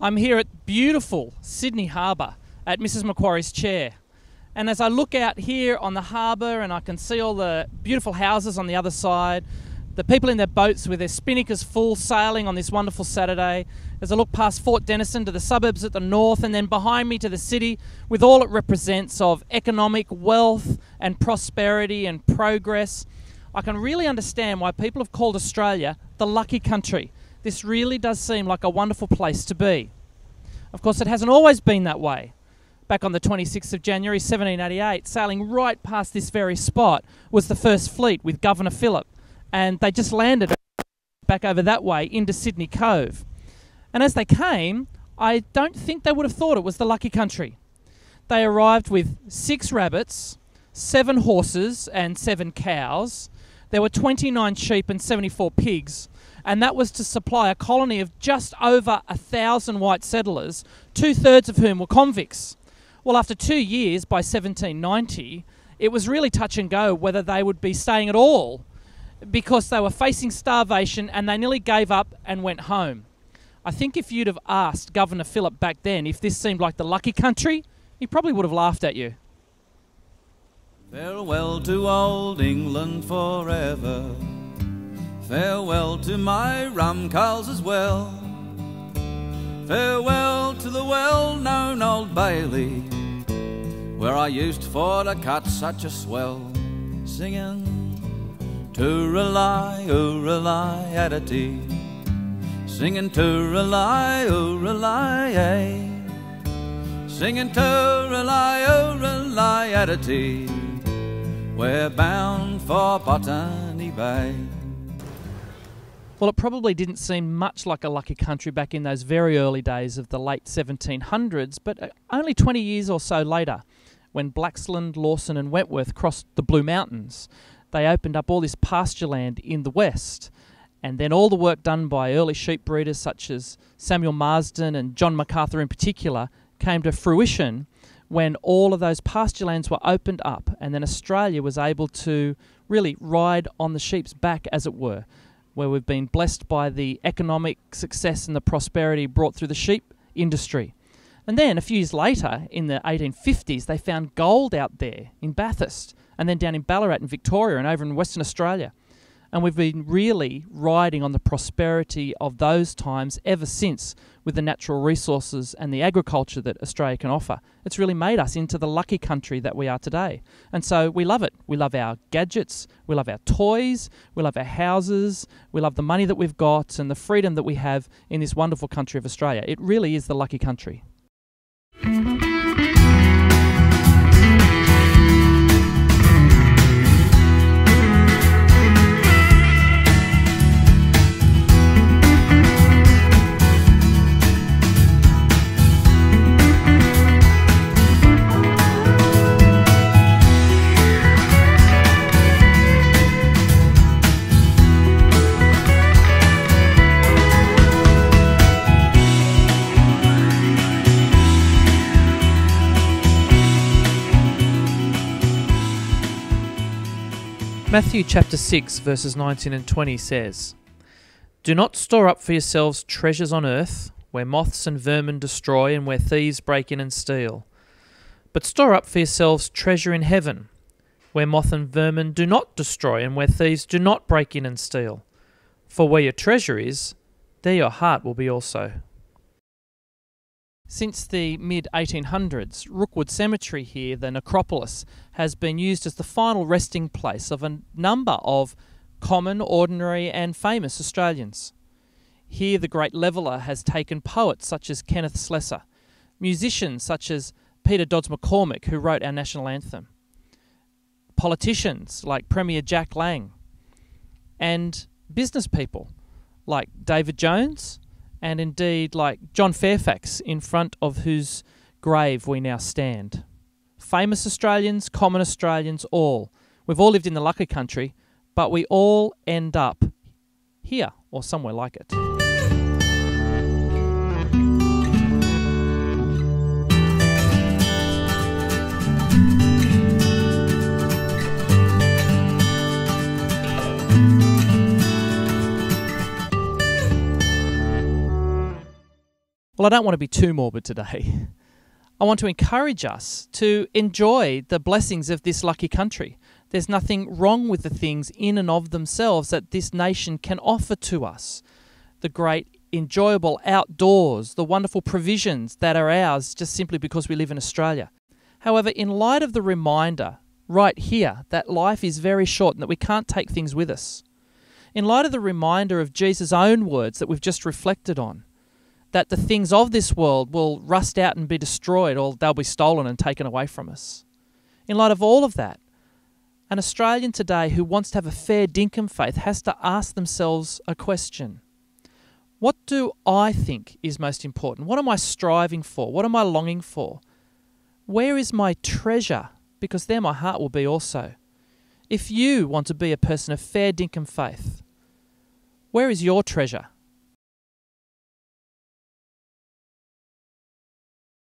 I'm here at beautiful Sydney Harbour at Mrs Macquarie's chair. And as I look out here on the harbour and I can see all the beautiful houses on the other side, the people in their boats with their spinnakers full sailing on this wonderful Saturday, as I look past Fort Denison to the suburbs at the north and then behind me to the city with all it represents of economic wealth and prosperity and progress, I can really understand why people have called Australia the lucky country. This really does seem like a wonderful place to be. Of course, it hasn't always been that way. Back on the 26th of January 1788, sailing right past this very spot was the first fleet with Governor Phillip, and they just landed back over that way into Sydney Cove. And as they came, I don't think they would have thought it was the lucky country. They arrived with 6 rabbits, 7 horses and 7 cows. There were 29 sheep and 74 pigs, and that was to supply a colony of just over 1,000 white settlers, 2/3 of whom were convicts. Well, after 2 years, by 1790, it was really touch and go whether they would be staying at all, because they were facing starvation and they nearly gave up and went home. I think if you'd have asked Governor Phillip back then if this seemed like the lucky country, he probably would have laughed at you. Farewell to old England forever. Farewell to my rum cows as well. Farewell to the well-known Old Bailey, where I used for to cut such a swell, singing tooralai, ooralai, adity, singing tooralai, ooralai, eh, singing tooralai, ooralai, adity, we're bound for Botany Bay. Well, it probably didn't seem much like a lucky country back in those very early days of the late 1700s, but only 20 years or so later, when Blaxland, Lawson and Wentworth crossed the Blue Mountains, they opened up all this pasture land in the west. And then all the work done by early sheep breeders such as Samuel Marsden and John MacArthur in particular came to fruition when all of those pasture lands were opened up, and then Australia was able to really ride on the sheep's back, as it were, where we've been blessed by the economic success and the prosperity brought through the sheep industry. And then a few years later, in the 1850s, they found gold out there in Bathurst, and then down in Ballarat in Victoria and over in Western Australia. And we've been really riding on the prosperity of those times ever since, with the natural resources and the agriculture that Australia can offer. It's really made us into the lucky country that we are today. And so we love it. We love our gadgets, we love our toys, we love our houses, we love the money that we've got and the freedom that we have in this wonderful country of Australia. It really is the lucky country. Matthew chapter 6 verses 19 and 20 says, "Do not store up for yourselves treasures on earth, where moths and vermin destroy and where thieves break in and steal. But store up for yourselves treasure in heaven, where moth and vermin do not destroy and where thieves do not break in and steal. For where your treasure is, there your heart will be also." Since the mid-1800s, Rookwood Cemetery here, the necropolis, has been used as the final resting place of a number of common, ordinary and famous Australians. Here the great leveller has taken poets such as Kenneth Slessor, musicians such as Peter Dodds McCormick, who wrote our national anthem, politicians like Premier Jack Lang, and business people like David Jones, and indeed like John Fairfax, in front of whose grave we now stand. Famous Australians, common Australians, all. We've all lived in the lucky country, but we all end up here or somewhere like it. Well, I don't want to be too morbid today. I want to encourage us to enjoy the blessings of this lucky country. There's nothing wrong with the things in and of themselves that this nation can offer to us. The great enjoyable outdoors, the wonderful provisions that are ours just simply because we live in Australia. However, in light of the reminder right here that life is very short and that we can't take things with us, in light of the reminder of Jesus' own words that we've just reflected on, that the things of this world will rust out and be destroyed, or they'll be stolen and taken away from us. In light of all of that, an Australian today who wants to have a fair Dinkum faith has to ask themselves a question. What do I think is most important? What am I striving for? What am I longing for? Where is my treasure? Because there my heart will be also. If you want to be a person of fair Dinkum faith, where is your treasure?